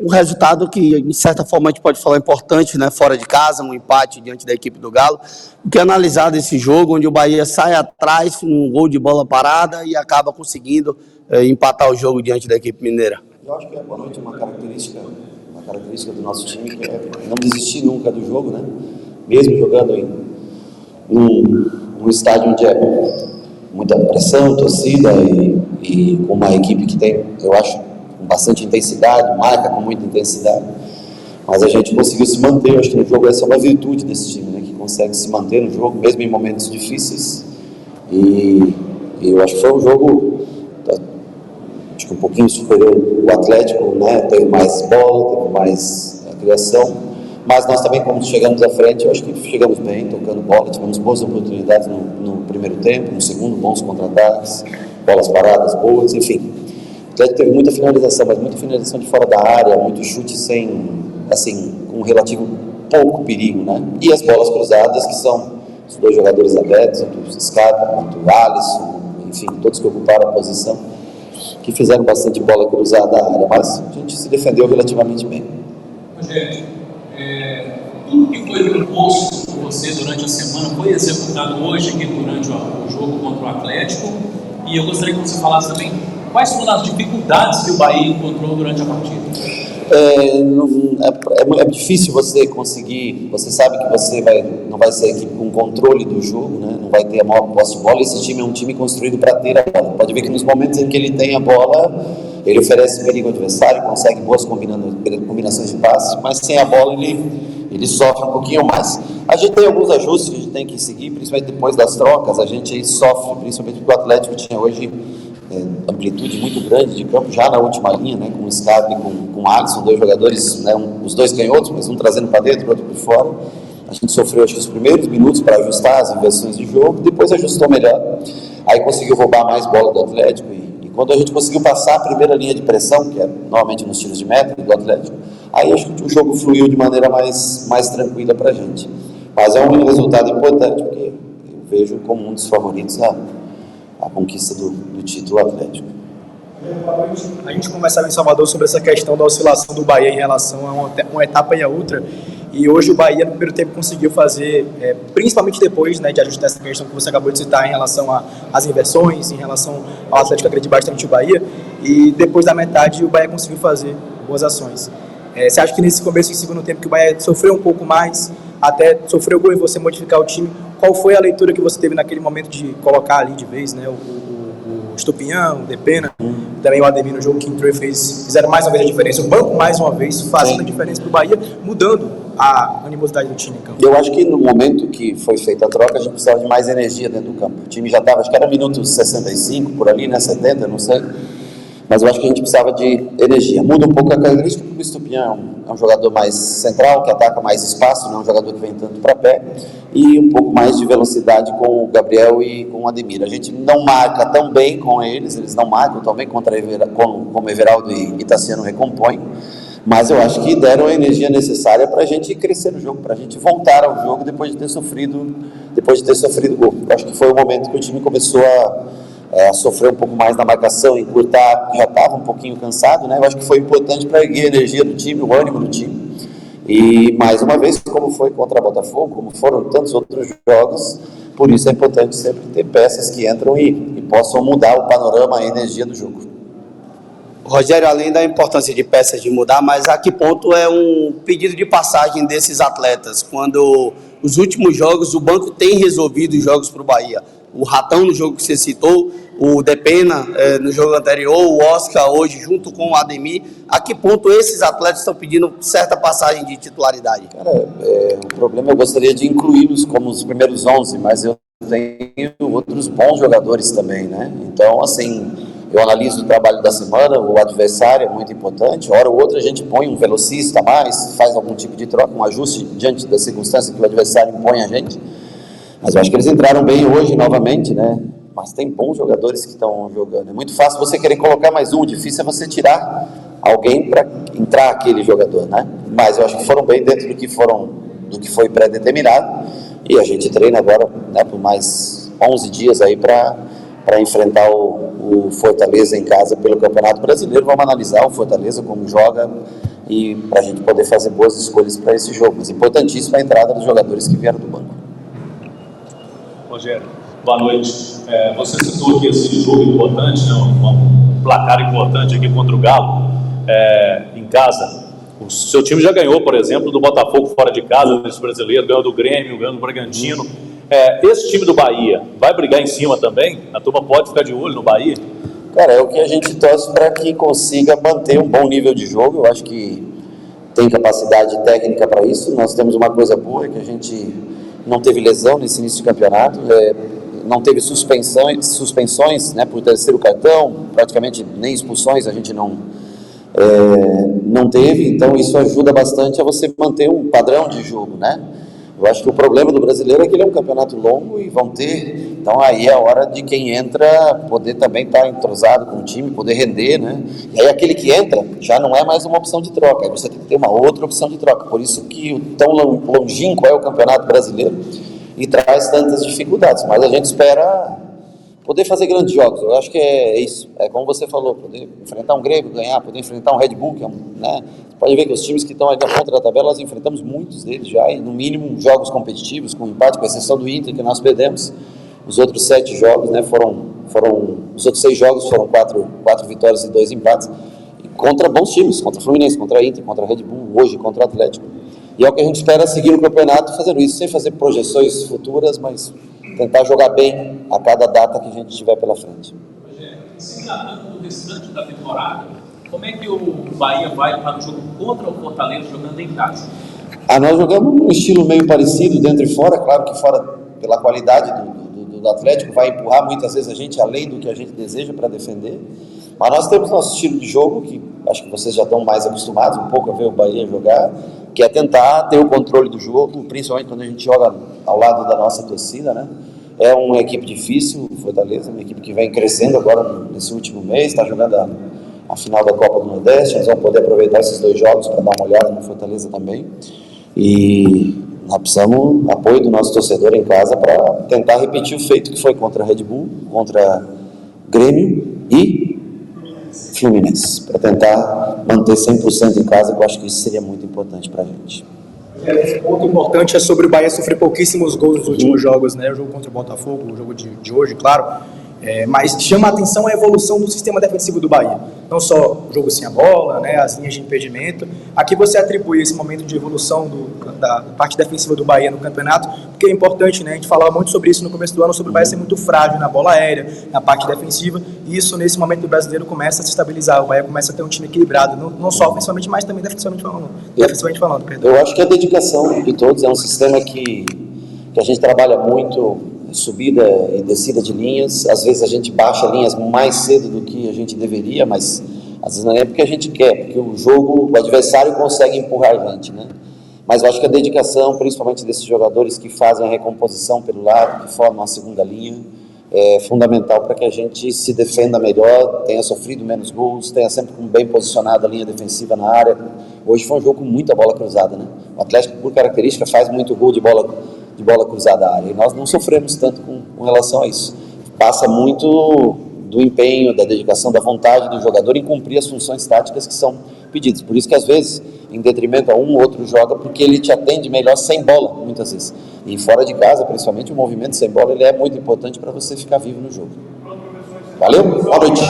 resultado que, de certa forma, a gente pode falar importante, né? Fora de casa, um empate diante da equipe do Galo. O que é analisar desse jogo, onde o Bahia sai atrás, um gol de bola parada e acaba conseguindo empatar o jogo diante da equipe mineira? Eu acho que a boa noite é uma característica do nosso time, que é não desistir nunca do jogo, né? Mesmo jogando em um estádio onde é muita pressão, torcida e com uma equipe que tem, eu acho, com bastante intensidade, marca com muita intensidade, mas a gente conseguiu se manter. Eu acho que no jogo essa é uma virtude desse time, né? Que consegue se manter no jogo, mesmo em momentos difíceis, e eu acho que foi um jogo, acho que um pouquinho superior. O Atlético, né, teve mais bola, teve mais criação, mas nós também, como chegamos à frente, eu acho que chegamos bem, tocando bola, tivemos boas oportunidades no primeiro tempo, no segundo, bons contra-ataques, bolas paradas boas, enfim. O Atlético teve muita finalização, mas muita finalização de fora da área, muito chute com relativo pouco perigo, né? E as bolas cruzadas, que são os dois jogadores abertos, tanto o Scarpa quanto o Alisson, enfim, todos que ocuparam a posição, que fizeram bastante bola cruzada à área, mas a gente se defendeu relativamente bem. Rogério, tudo que foi proposto por você durante a semana foi executado hoje aqui durante o jogo contra o Atlético, e eu gostaria que você falasse também quais foram as dificuldades que o Bahia encontrou durante a partida. É difícil você conseguir, você sabe que você não vai ser a equipe com controle do jogo, né? Não vai ter a maior posse de bola. Esse time é um time construído para ter a bola. Pode ver que nos momentos em que ele tem a bola, ele oferece perigo ao adversário, consegue boas combinações de passes, mas sem a bola ele sofre um pouquinho mais. A gente tem alguns ajustes que a gente tem que seguir, principalmente depois das trocas. A gente aí sofre, principalmente porque o Atlético tinha hoje amplitude muito grande de campo, já na última linha, né, com o Scarpa e com o Alisson, dois jogadores, né, os dois canhotos, mas um trazendo para dentro, o outro por fora. A gente sofreu, acho que, os primeiros minutos para ajustar as inversões de jogo, depois ajustou melhor, aí conseguiu roubar mais bola do Atlético, e quando a gente conseguiu passar a primeira linha de pressão, que é normalmente nos tiros de meta do Atlético, aí acho que o jogo fluiu de maneira mais tranquila para a gente. Mas é um resultado importante, porque eu vejo como um dos favoritos a conquista do título Atlético. A gente conversava em Salvador sobre essa questão da oscilação do Bahia em relação a uma etapa e a outra, e hoje o Bahia no primeiro tempo conseguiu fazer, principalmente depois, né, de ajustar essa questão que você acabou de citar em relação às inversões, em relação ao Atlético agredir bastante o Bahia, e depois da metade o Bahia conseguiu fazer boas ações. Você acha que nesse começo e segundo tempo que o Bahia sofreu um pouco mais, até sofreu gol em você modificar o time, qual foi a leitura que você teve naquele momento de colocar ali de vez, né, o Estupinhão, o Depena, também o Ademir no jogo que entrou e fizeram mais uma vez a diferença, o banco mais uma vez fazendo a diferença para o Bahia, mudando a animosidade do time em campo? Eu acho que no momento que foi feita a troca, a gente precisava de mais energia dentro do campo. O time já estava, acho que era minuto 65, por ali, né, 70, não sei. Mas eu acho que a gente precisava de energia. Muda um pouco a característica, porque o Estupinhão é um jogador mais central, que ataca mais espaço, não é um jogador que vem tanto para pé, e um pouco mais de velocidade com o Gabriel e com o Ademir. A gente não marca tão bem com eles não marcam tão bem como Everaldo e Tassiano recompõem, mas eu acho que deram a energia necessária para a gente crescer no jogo, para a gente voltar ao jogo depois de ter sofrido gol. Eu acho que foi o momento que o time começou a sofrer um pouco mais na marcação, encurtar, já estava um pouquinho cansado, né? Eu acho que foi importante para erguer a energia do time, o ânimo do time. E mais uma vez, como foi contra a Botafogo, como foram tantos outros jogos, por isso é importante sempre ter peças que entram e possam mudar o panorama, a energia do jogo. Rogério, além da importância de peças de mudar, mas a que ponto é um pedido de passagem desses atletas, quando os últimos jogos o banco tem resolvido os jogos para o Bahia? O Ratão no jogo que você citou, o Depena no jogo anterior, o Oscar hoje junto com o Ademir, a que ponto esses atletas estão pedindo certa passagem de titularidade? Cara, o problema, eu gostaria de incluí-los como os primeiros 11, mas eu tenho outros bons jogadores também, né? Então, assim, eu analiso o trabalho da semana, o adversário é muito importante, hora ou outra a gente põe um velocista a mais, faz algum tipo de troca, um ajuste diante da circunstância que o adversário impõe a gente. Mas eu acho que eles entraram bem hoje novamente, né? Mas tem bons jogadores que estão jogando. É muito fácil você querer colocar mais um, o difícil é você tirar alguém para entrar aquele jogador, né? Mas eu acho que foram bem dentro do que foi pré-determinado, e a gente treina agora, né, por mais 11 dias aí para enfrentar o Fortaleza em casa pelo Campeonato Brasileiro. Vamos analisar o Fortaleza, como joga, e para a gente poder fazer boas escolhas para esse jogo. Mas importantíssima a entrada dos jogadores que vieram do banco. Rogério, boa noite. Você citou aqui esse jogo importante, né, um placar importante aqui contra o Galo, em casa. O seu time já ganhou, por exemplo, do Botafogo fora de casa, nesse brasileiro, ganhou do Grêmio, ganhou do Bragantino. Esse time do Bahia vai brigar em cima também? A turma pode ficar de olho no Bahia? Cara, é o que a gente torce para que consiga manter um bom nível de jogo. Eu acho que tem capacidade técnica para isso. Nós temos uma coisa boa, é que a gente não teve lesão nesse início de campeonato, não teve suspensões, né, por terceiro cartão, praticamente nem expulsões a gente não teve, então isso ajuda bastante a você manter um padrão de jogo, né? Eu acho que o problema do brasileiro é que ele é um campeonato longo e vão ter, então aí é a hora de quem entra poder também estar entrosado com o time, poder render, né? E aí aquele que entra já não é mais uma opção de troca, aí você tem que ter uma outra opção de troca, por isso que o tão longínquo é o campeonato brasileiro e traz tantas dificuldades, mas a gente espera poder fazer grandes jogos. Eu acho que é isso, é como você falou, poder enfrentar um Grêmio, ganhar, poder enfrentar um Red Bull, que né? Você pode ver que os times que estão aí na ponta da tabela, nós enfrentamos muitos deles já, e no mínimo jogos competitivos, com empate, com exceção do Inter, que nós perdemos. Os outros 7 jogos, né, os outros 6 jogos foram 4 vitórias e 2 empates, e contra bons times, contra o Fluminense, contra a Inter, contra a Red Bull, hoje contra o Atlético. E é o que a gente espera seguir no campeonato, fazendo isso, sem fazer projeções futuras, mas tentar jogar bem a cada data que a gente tiver pela frente. Rogério, se tratando do restante da temporada, como é que o Bahia vai para o jogo contra o Fortaleza jogando em casa? Nós jogamos num estilo meio parecido, dentro e fora, claro que fora, pela qualidade do Atlético, vai empurrar muitas vezes a gente além do que a gente deseja para defender, mas nós temos nosso estilo de jogo, que acho que vocês já estão mais acostumados um pouco a ver o Bahia jogar, que é tentar ter o controle do jogo, principalmente quando a gente joga ao lado da nossa torcida, né? É uma equipe difícil, o Fortaleza, uma equipe que vem crescendo agora nesse último mês, está jogando a final da Copa do Nordeste, nós vamos poder aproveitar esses 2 jogos para dar uma olhada no Fortaleza também, e nós precisamos do apoio do nosso torcedor em casa para tentar repetir o feito que foi contra a Red Bull, contra Grêmio e Fluminense, para tentar manter 100% em casa, que eu acho que isso seria muito importante para a gente. Esse ponto importante é sobre o Bahia sofrer pouquíssimos gols nos últimos jogos, né? O jogo contra o Botafogo, o jogo de hoje, claro. Mas chama a atenção a evolução do sistema defensivo do Bahia. Não só o jogo sem a bola, né, as linhas de impedimento. Aqui você atribui esse momento de evolução da parte defensiva do Bahia no campeonato, porque é importante, né? A gente falava muito sobre isso no começo do ano, sobre o Bahia ser muito frágil na bola aérea, na parte defensiva, e isso nesse momento do brasileiro começa a se estabilizar. O Bahia começa a ter um time equilibrado, não só ofensivamente, mas também defensivamente falando. Perdão. Eu acho que a dedicação de todos é um sistema que a gente trabalha muito, subida e descida de linhas, às vezes a gente baixa linhas mais cedo do que a gente deveria, mas às vezes não é porque a gente quer, porque o adversário consegue empurrar a gente, né? Mas eu acho que a dedicação, principalmente desses jogadores que fazem a recomposição pelo lado, que formam a segunda linha, é fundamental para que a gente se defenda melhor, tenha sofrido menos gols, tenha sempre bem posicionado a linha defensiva na área. Hoje foi um jogo com muita bola cruzada, né? O Atlético, por característica, faz muito gol de bola cruzada à área, e nós não sofremos tanto com relação a isso. Passa muito do empenho, da dedicação, da vontade do jogador em cumprir as funções táticas que são pedidas. Por isso que às vezes, em detrimento a um ou outro joga, porque ele te atende melhor sem bola, muitas vezes. E fora de casa, principalmente, o movimento sem bola ele é muito importante para você ficar vivo no jogo. Valeu? Boa noite.